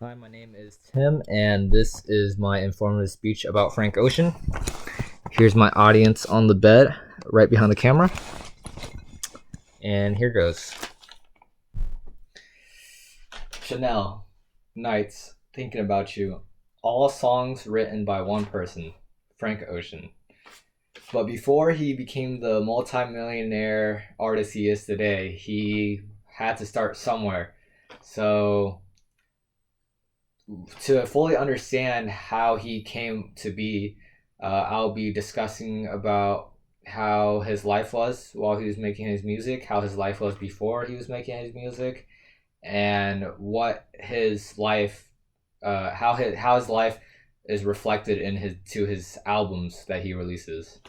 Hi, my name is Tim, and this is my informative speech about Frank Ocean. Here's my audience on the bed, right behind the camera. And here goes. Chanel, Nights, Thinking About You. All songs written by one person, Frank Ocean. But before he became the multimillionaire artist he is today, he had to start somewhere. So to fully understand how he came to be, I'll be discussing about how his life was while he was making his music, how his life was before he was making his music, and what his life, how his life is reflected in his albums that he releases.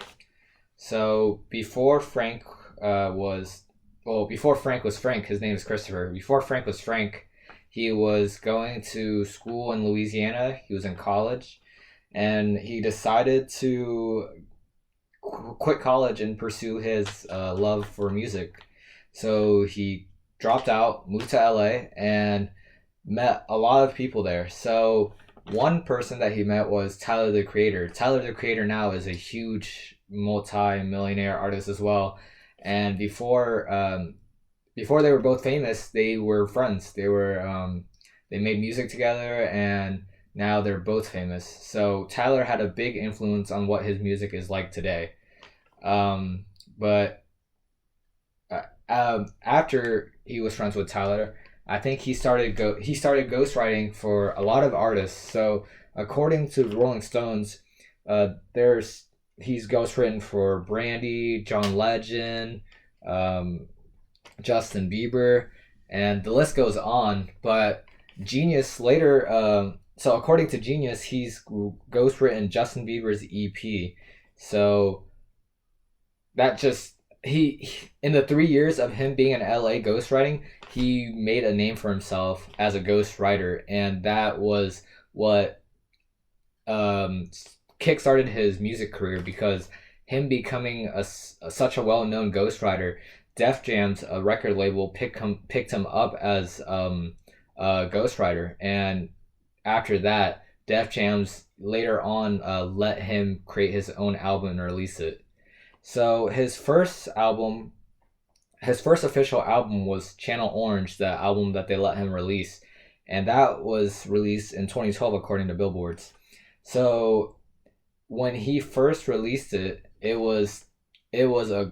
So before Frank was Frank, his name is Christopher. Before Frank was Frank, he was going to school in Louisiana. He was in college, and he decided to quit college and pursue his love for music. So he dropped out, moved to LA, and met a lot of people there. So one person that he met was Tyler the Creator. Tyler the Creator now is a huge multi-millionaire artist as well. And before they were both famous, they were friends. They made music together, and now they're both famous. So Tyler had a big influence on what his music is like today. But After he was friends with Tyler, I think he started ghostwriting for a lot of artists. So according to Rolling Stones, there's he's ghostwritten for Brandy, John Legend, um, Justin Bieber, and the list goes on. But Genius later, so according to Genius, he's ghostwritten Justin Bieber's EP. So that just in the 3 years of him being in LA ghostwriting, he made a name for himself as a ghostwriter, and that was what um, kickstarted his music career because him becoming such a well known ghostwriter, Def Jam's a record label picked him up as a ghostwriter, and after that, Def Jam's later on let him create his own album and release it. So his first official album was Channel Orange, the album that they let him release, and that was released in 2012 according to Billboards. So when he first released it, it was a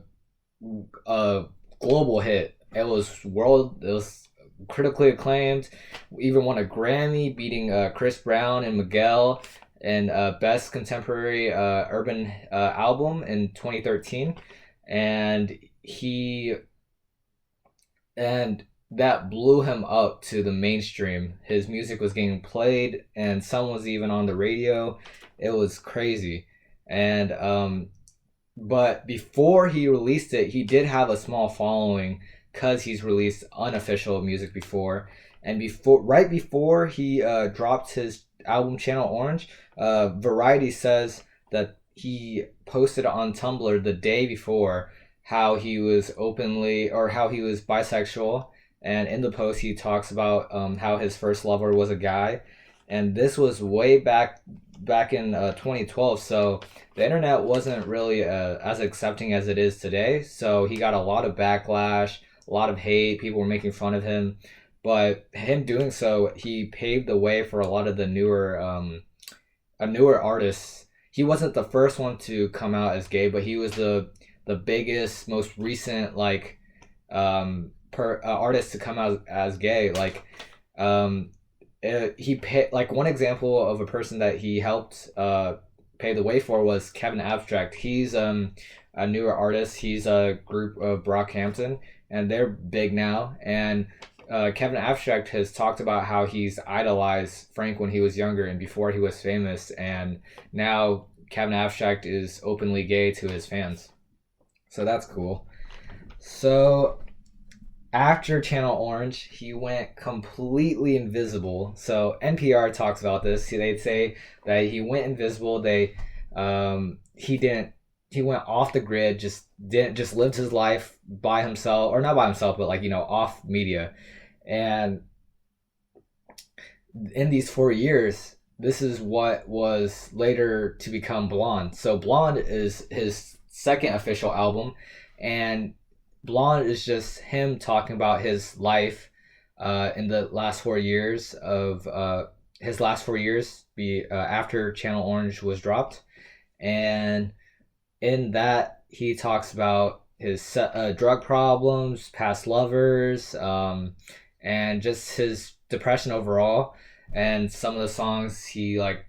global hit. It was critically acclaimed. Even won a Grammy, beating Chris Brown and Miguel and Best Contemporary Urban Album in 2013, and he and that blew him up to the mainstream. His music was getting played, and some was even on the radio. It was crazy, and but before he released it, he did have a small following because he's released unofficial music before. And right before he dropped his album Channel Orange, Variety says that he posted on Tumblr the day before how he was bisexual, and in the post he talks about how his first lover was a guy, and this was way back in 2012. So the internet wasn't really as accepting as it is today. So he got a lot of backlash, a lot of hate. People were making fun of him, but him doing so, he paved the way for a lot of the newer artists. He wasn't the first one to come out as gay, but he was the biggest, most recent artist to come out as gay. Um, like one example of a person that he helped pay the way for was Kevin Abstract. He's a newer artist. He's a group of Brockhampton, and they're big now. And Kevin Abstract has talked about how he's idolized Frank when he was younger and before he was famous, and now Kevin Abstract is openly gay to his fans. So that's cool. So after Channel Orange, he went completely invisible. So NPR talks about this. They'd say that he went invisible. He didn't. He went off the grid. Just lived his life by himself, or not by himself, but off media. And in these 4 years, this is what was later to become Blonde. So Blonde is his second official album, and Blonde is just him talking about his life in the last 4 years of his last 4 years after Channel Orange was dropped, and in that he talks about his drug problems, past lovers, and just his depression overall. And some of the songs he like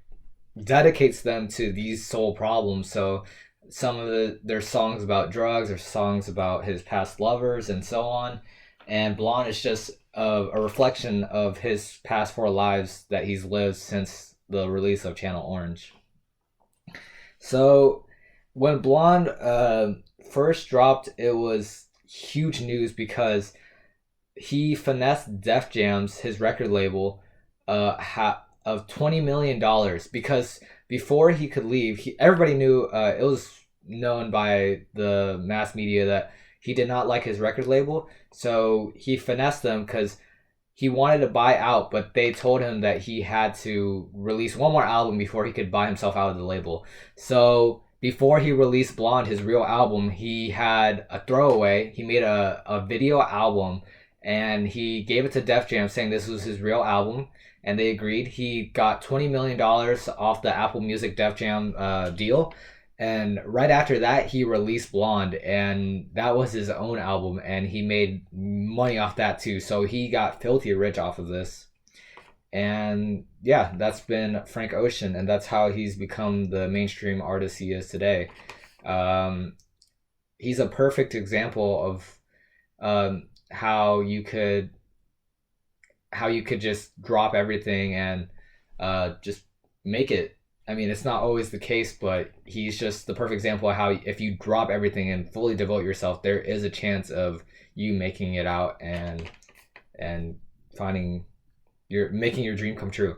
dedicates them to these soul problems. So some of there's songs about drugs, there's songs about his past lovers, and so on. And Blonde is just a reflection of his past 4 lives that he's lived since the release of Channel Orange. So when Blonde first dropped, it was huge news because he finessed Def Jam's his record label of $20 million, because before he could leave, everybody knew, it was known by the mass media that he did not like his record label, so he finessed them because he wanted to buy out, but they told him that he had to release one more album before he could buy himself out of the label. So before he released Blonde, his real album, he had a throwaway. He made a video album, and he gave it to Def Jam saying this was his real album, and they agreed. He got $20 million off the Apple Music Def Jam deal. And right after that, he released Blonde, and that was his own album, and he made money off that too. So he got filthy rich off of this. And yeah, that's been Frank Ocean, and that's how he's become the mainstream artist he is today. He's a perfect example of how you could just drop everything and just make it. I mean, it's not always the case, but he's just the perfect example of how if you drop everything and fully devote yourself, there is a chance of you making it out and making your dream come true.